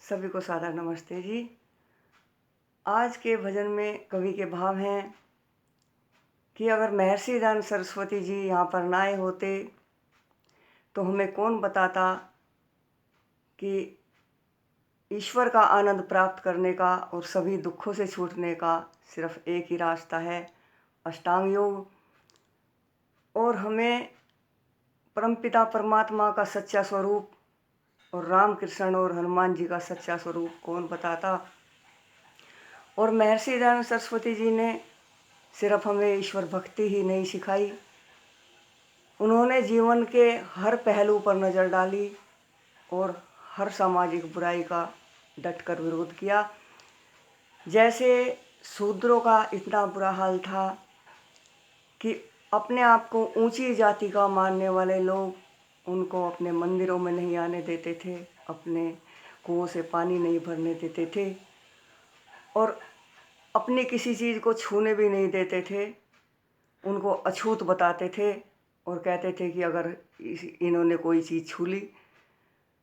सभी को सादर नमस्ते जी। आज के भजन में कवि के भाव हैं कि अगर महर्षि दयानंद सरस्वती जी यहाँ पर ना आए होते तो हमें कौन बताता कि ईश्वर का आनंद प्राप्त करने का और सभी दुखों से छूटने का सिर्फ एक ही रास्ता है, अष्टांग योग। और हमें परमपिता परमात्मा का सच्चा स्वरूप और राम कृष्ण और हनुमान जी का सच्चा स्वरूप कौन बताता। और महर्षि दयानंद सरस्वती जी ने सिर्फ हमें ईश्वर भक्ति ही नहीं सिखाई, उन्होंने जीवन के हर पहलू पर नज़र डाली और हर सामाजिक बुराई का डटकर विरोध किया। जैसे शूद्रों का इतना बुरा हाल था कि अपने आप को ऊंची जाति का मानने वाले लोग उनको अपने मंदिरों में नहीं आने देते थे, अपने कुओं से पानी नहीं भरने देते थे और अपनी किसी चीज़ को छूने भी नहीं देते थे। उनको अछूत बताते थे और कहते थे कि अगर इन्होंने कोई चीज़ छू ली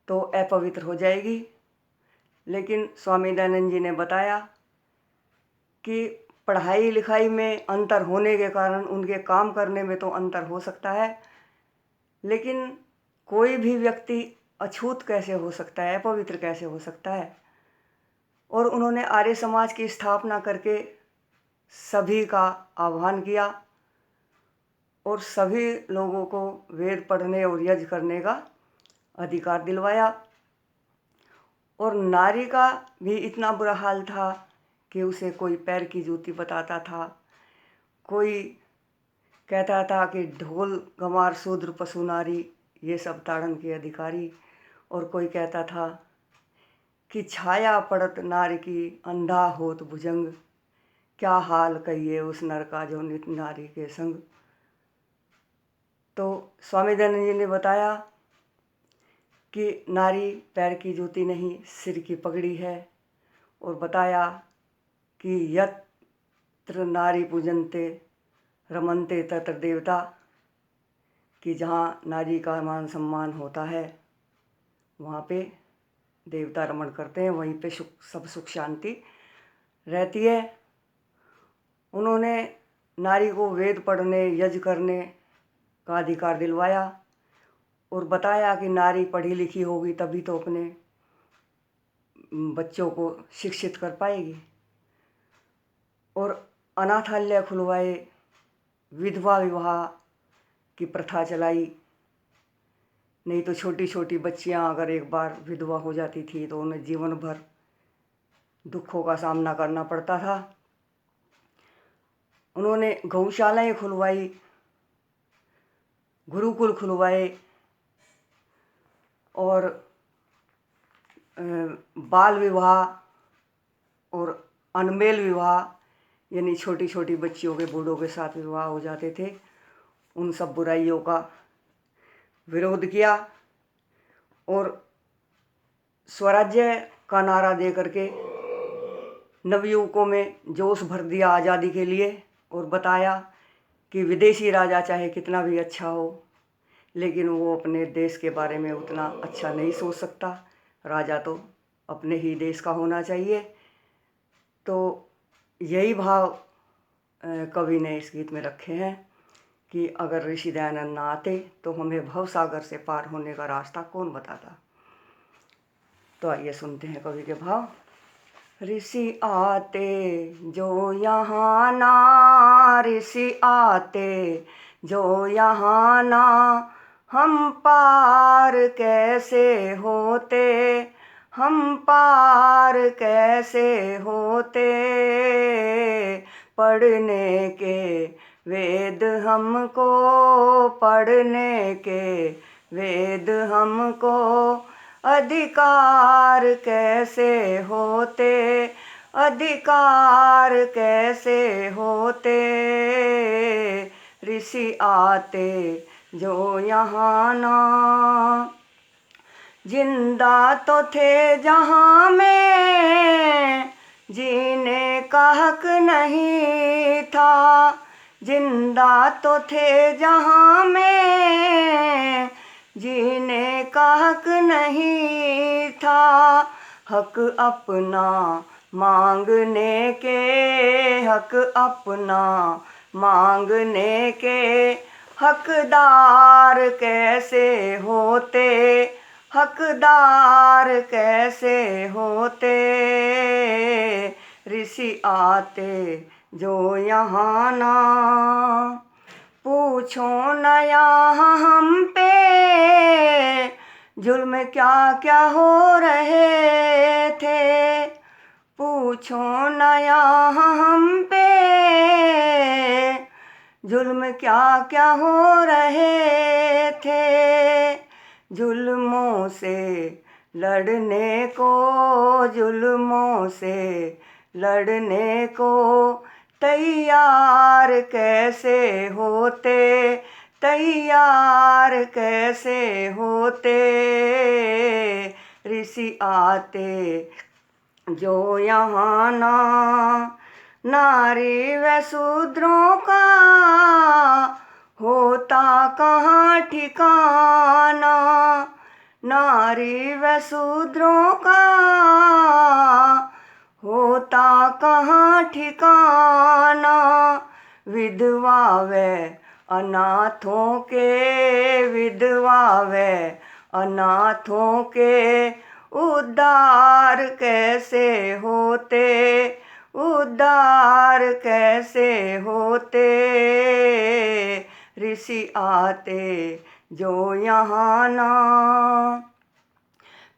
तो अपवित्र हो जाएगी। लेकिन स्वामी दयानंद जी ने बताया कि पढ़ाई लिखाई में अंतर होने के कारण उनके काम करने में तो अंतर हो सकता है, लेकिन कोई भी व्यक्ति अछूत कैसे हो सकता है, अपवित्र कैसे हो सकता है। और उन्होंने आर्य समाज की स्थापना करके सभी का आह्वान किया और सभी लोगों को वेद पढ़ने और यज्ञ करने का अधिकार दिलवाया। और नारी का भी इतना बुरा हाल था कि उसे कोई पैर की जूती बताता था, कोई कहता था कि ढोल गंवार शूद्र पशु नारी ये सब ताड़न के अधिकारी, और कोई कहता था कि छाया पड़त नारी की अंधा होत भुजंग, क्या हाल कहिए उस नर का जो नित नारी के संग। तो स्वामी दयानंद जी ने बताया कि नारी पैर की जूती नहीं, सिर की पगड़ी है, और बताया कि यत्र नारी पूजनते रमनते तत्र देवता, कि जहाँ नारी का मान सम्मान होता है वहाँ पे देवता रमण करते हैं, वहीं पे सब सुख शांति रहती है। उन्होंने नारी को वेद पढ़ने यज्ञ करने का अधिकार दिलवाया और बताया कि नारी पढ़ी लिखी होगी तभी तो अपने बच्चों को शिक्षित कर पाएगी। और अनाथालय खुलवाए, विधवा विवाह की प्रथा चलाई। नहीं तो छोटी छोटी बच्चियां अगर एक बार विधवा हो जाती थी तो उन्हें जीवन भर दुखों का सामना करना पड़ता था। उन्होंने गौशालाएं खुलवाई, गुरुकुल खुलवाए और बाल विवाह और अनमेल विवाह यानी छोटी छोटी बच्चियों के बूढ़ों के साथ विवाह हो जाते थे, उन सब बुराइयों का विरोध किया और स्वराज्य का नारा दे करके नवयुवकों में जोश भर दिया आज़ादी के लिए और बताया कि विदेशी राजा चाहे कितना भी अच्छा हो लेकिन वो अपने देश के बारे में उतना अच्छा नहीं सोच सकता, राजा तो अपने ही देश का होना चाहिए। तो यही भाव कवि ने इस गीत में रखे हैं कि अगर ऋषि दयानंद ना आते तो हमें भवसागर से पार होने का रास्ता कौन बताता। तो आइए सुनते हैं कवि के भाव। ऋषि आते जो यहाँ ना, ऋषि आते जो यहाँ ना, हम पार कैसे होते, हम पार कैसे होते। पढ़ने के वेद हमको, पढ़ने के वेद हमको, अधिकार कैसे होते, अधिकार कैसे होते। ऋषि आते जो यहाँ ना, जिंदा तो थे जहाँ में, जीने का हक नहीं था, जिंदा तो थे जहाँ में, जीने का हक नहीं था। हक अपना मांगने के, हक अपना मांगने के हकदार कैसे होते, हकदार कैसे होते। ऋषि आते जो यहाँ ना, पूछो न यहाँ हम पे जुल्म क्या क्या हो रहे थे, पूछो न यहाँ हम पे जुल्म क्या क्या हो रहे थे। जुल्मों से लड़ने को, जुल्मों से लड़ने को तैयार कैसे होते, तैयार कैसे होते। ऋषि आते जो यहाँ ना, नारी व शूद्रों का होता कहाँ ठिकाना, नारी व शूद्रों का होता कहाँ ठिकाना। विधवा व अनाथों के, विधवा व अनाथों के उद्धार कैसे होते, उद्धार कैसे होते। ऋषि आते जो यहाँ ना,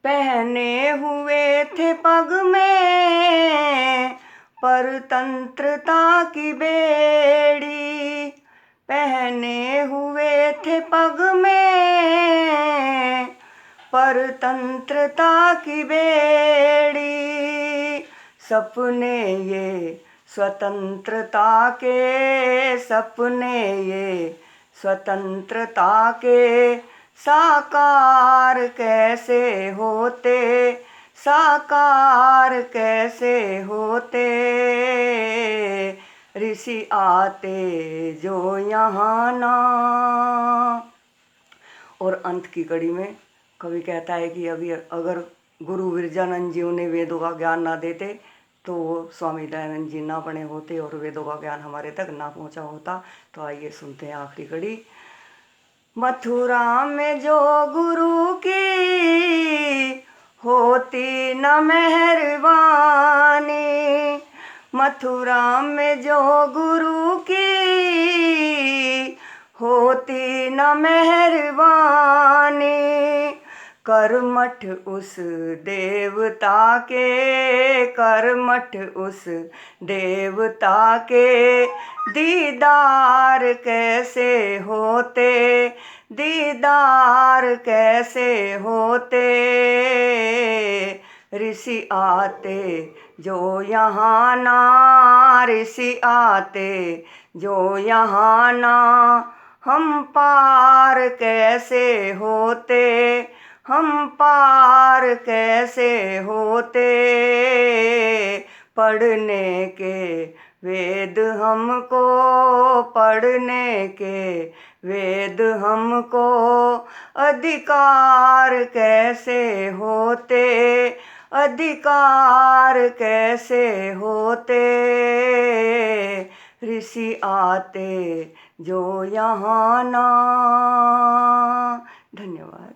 पहने हुए थे पग में परतंत्रता की बेड़ी, पहने हुए थे पग में परतंत्रता की बेड़ी। सपने ये स्वतंत्रता के, सपने ये स्वतंत्रता के साकार कैसे होते, साकार कैसे होते। ऋषि आते जो यहाँ ना। और अंत की कड़ी में कवि कहता है कि अभी अगर गुरु विरजानंद जी उन्हें वेदों का ज्ञान ना देते तो वो स्वामी दयानंद जी ना बने होते और वेदों का ज्ञान हमारे तक ना पहुंचा होता। तो आइए सुनते हैं आखिरी कड़ी। मथुरा में जो गुरु की होती न मेहरबानी, मथुरा में जो गुरु की होती न मेहरबानी, करमठ उस देवता के, करमठ उस देवता के दीदार कैसे होते, दीदार कैसे होते। ऋषि आते जो यहाँ ना, ऋषि आते जो यहाँ ना, हम पार कैसे होते, हम पार कैसे होते। पढ़ने के वेद हमको, पढ़ने के वेद हमको अधिकार कैसे होते, अधिकार कैसे होते। ऋषि आते जो यहाँ ना। धन्यवाद।